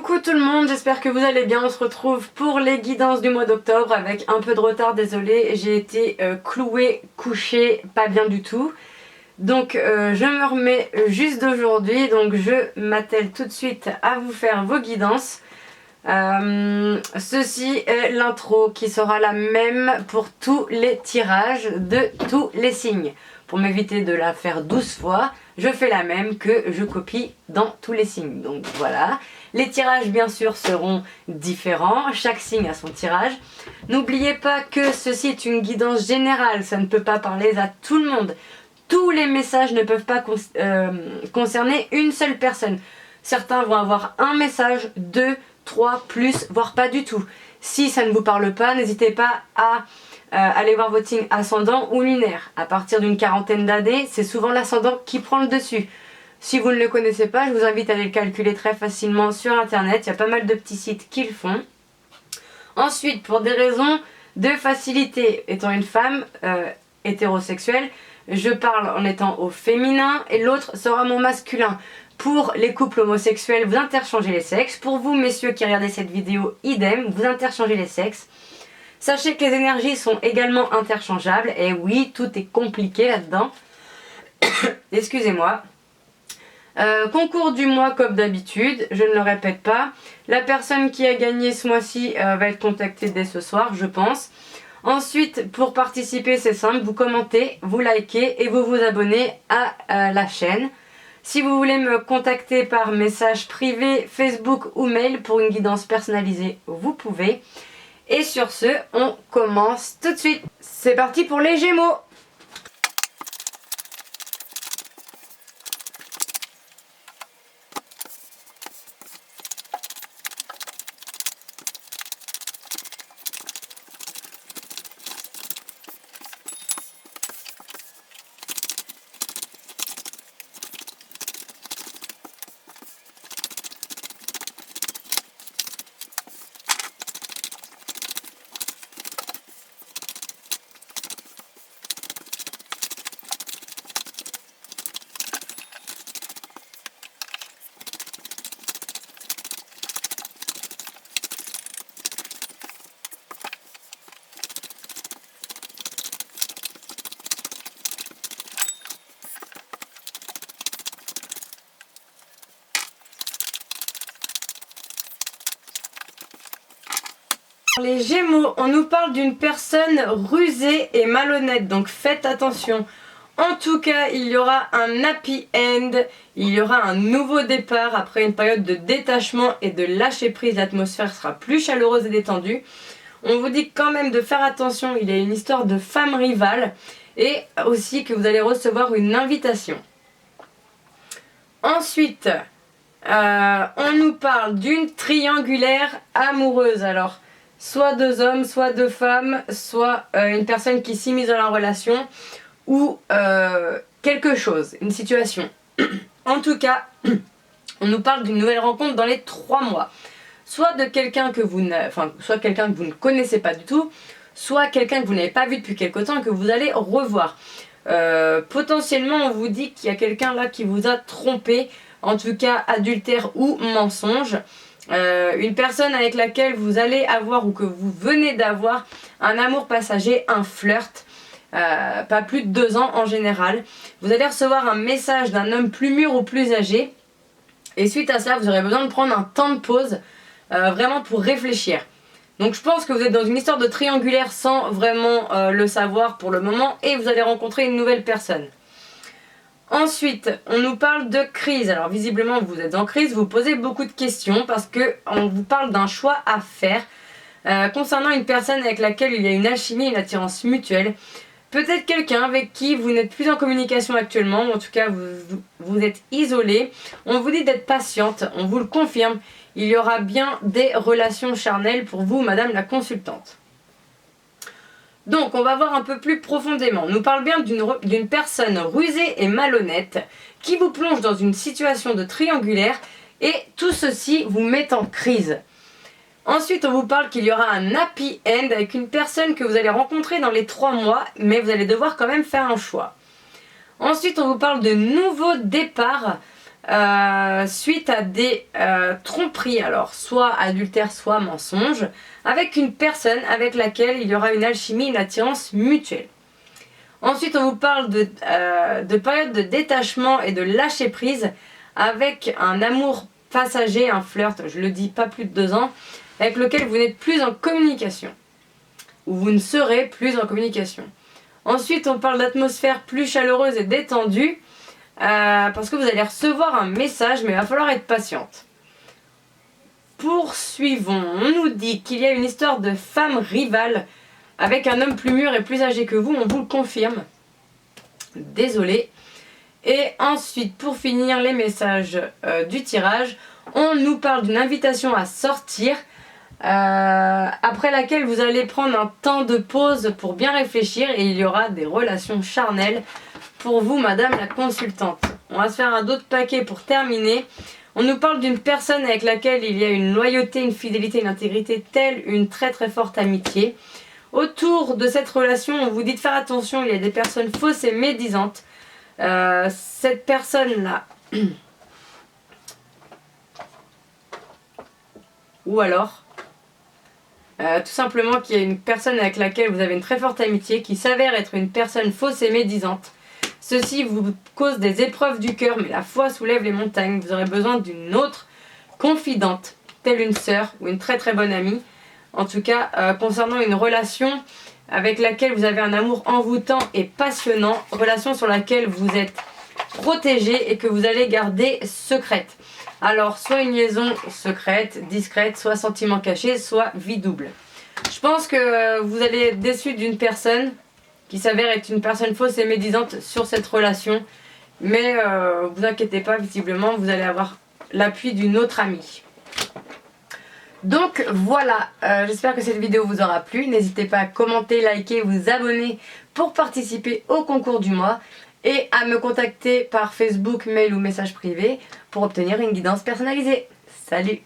Coucou tout le monde, j'espère que vous allez bien. On se retrouve pour les guidances du mois d'octobre avec un peu de retard, désolé. J'ai été clouée, couchée, pas bien du tout. Donc je me remets juste d'aujourd'hui, donc je m'attelle tout de suite à vous faire vos guidances. Ceci est l'intro qui sera la même pour tous les tirages de tous les signes. Pour m'éviter de la faire 12 fois, je fais la même que je copie dans tous les signes. Donc voilà, les tirages bien sûr seront différents, chaque signe a son tirage. N'oubliez pas que ceci est une guidance générale, ça ne peut pas parler à tout le monde. Tous les messages ne peuvent pas concerner une seule personne. Certains vont avoir un message, 2, 3, plus, voire pas du tout. Si ça ne vous parle pas, n'hésitez pas à aller voir votre signe ascendant ou lunaire. À partir d'une quarantaine d'années, c'est souvent l'ascendant qui prend le dessus. Si vous ne le connaissez pas, je vous invite à aller le calculer très facilement sur internet. Il y a pas mal de petits sites qui le font. Ensuite, pour des raisons de facilité, étant une femme hétérosexuelle, je parle en étant au féminin et l'autre sera mon masculin. Pour les couples homosexuels, vous interchangez les sexes. Pour vous, messieurs qui regardez cette vidéo, idem, vous interchangez les sexes. Sachez que les énergies sont également interchangeables. Et oui, tout est compliqué là-dedans. Excusez-moi. Concours du mois comme d'habitude, je ne le répète pas. La personne qui a gagné ce mois-ci va être contactée dès ce soir, je pense. Ensuite, pour participer, c'est simple, vous commentez, vous likez et vous vous abonnez à la chaîne. Si vous voulez me contacter par message privé, Facebook ou mail pour une guidance personnalisée, vous pouvez. Et sur ce, on commence tout de suite. C'est parti pour les Gémeaux. Les Gémeaux, on nous parle d'une personne rusée et malhonnête, donc faites attention. En tout cas, il y aura un happy end, il y aura un nouveau départ après une période de détachement et de lâcher prise. L'atmosphère sera plus chaleureuse et détendue. On vous dit quand même de faire attention, il y a une histoire de femme rivale et aussi que vous allez recevoir une invitation. Ensuite, on nous parle d'une triangulaire amoureuse. Alors, soit deux hommes, soit deux femmes, soit une personne qui s'immisce dans la relation ou quelque chose, une situation. En tout cas, on nous parle d'une nouvelle rencontre dans les 3 mois. Soit de quelqu'un que soit quelqu'un que vous ne connaissez pas du tout, soit quelqu'un que vous n'avez pas vu depuis quelque temps et que vous allez revoir. Potentiellement, on vous dit qu'il y a quelqu'un là qui vous a trompé, en tout cas adultère ou mensonge. Une personne avec laquelle vous allez avoir ou que vous venez d'avoir un amour passager, un flirt, pas plus de 2 ans en général. Vous allez recevoir un message d'un homme plus mûr ou plus âgé et suite à ça vous aurez besoin de prendre un temps de pause vraiment pour réfléchir. Donc je pense que vous êtes dans une histoire de triangulaire sans vraiment le savoir pour le moment et vous allez rencontrer une nouvelle personne. Ensuite, on nous parle de crise. Alors visiblement, vous êtes en crise, vous posez beaucoup de questions parce qu'on vous parle d'un choix à faire concernant une personne avec laquelle il y a une alchimie, une attirance mutuelle. Peut-être quelqu'un avec qui vous n'êtes plus en communication actuellement, ou en tout cas vous êtes isolé. On vous dit d'être patiente, on vous le confirme. Il y aura bien des relations charnelles pour vous, madame la consultante. Donc on va voir un peu plus profondément. On nous parle bien d'une personne rusée et malhonnête qui vous plonge dans une situation de triangulaire et tout ceci vous met en crise. Ensuite on vous parle qu'il y aura un happy end avec une personne que vous allez rencontrer dans les 3 mois mais vous allez devoir quand même faire un choix. Ensuite on vous parle de nouveaux départs suite à des tromperies, alors soit adultère, soit mensonge, avec une personne avec laquelle il y aura une alchimie, une attirance mutuelle. Ensuite, on vous parle de période de détachement et de lâcher prise avec un amour passager, un flirt, je le dis, pas plus de 2 ans, avec lequel vous n'êtes plus en communication, ou vous ne serez plus en communication. Ensuite, on parle d'atmosphère plus chaleureuse et détendue, parce que vous allez recevoir un message, mais il va falloir être patiente. Poursuivons, on nous dit qu'il y a une histoire de femme rivale avec un homme plus mûr et plus âgé que vous, on vous le confirme. Désolé. Et ensuite, pour finir les messages du tirage, on nous parle d'une invitation à sortir, après laquelle vous allez prendre un temps de pause pour bien réfléchir et il y aura des relations charnelles pour vous, madame la consultante. On va se faire un autre paquet pour terminer. On nous parle d'une personne avec laquelle il y a une loyauté, une fidélité, une intégrité, telle une très très forte amitié. Autour de cette relation, on vous dit de faire attention, il y a des personnes fausses et médisantes. Cette personne-là, ou alors, tout simplement qu'il y a une personne avec laquelle vous avez une très forte amitié qui s'avère être une personne fausse et médisante. Ceci vous cause des épreuves du cœur, mais la foi soulève les montagnes. Vous aurez besoin d'une autre confidente, telle une sœur ou une très très bonne amie. En tout cas, concernant une relation avec laquelle vous avez un amour envoûtant et passionnant, relation sur laquelle vous êtes protégé et que vous allez garder secrète. Alors, soit une liaison secrète, discrète, soit sentiment caché, soit vie double. Je pense que vous allez être déçu d'une personne qui s'avère être une personne fausse et médisante sur cette relation. Mais vous inquiétez pas, visiblement, vous allez avoir l'appui d'une autre amie. Donc voilà, j'espère que cette vidéo vous aura plu. N'hésitez pas à commenter, liker, vous abonner pour participer au concours du mois et à me contacter par Facebook, mail ou message privé pour obtenir une guidance personnalisée. Salut!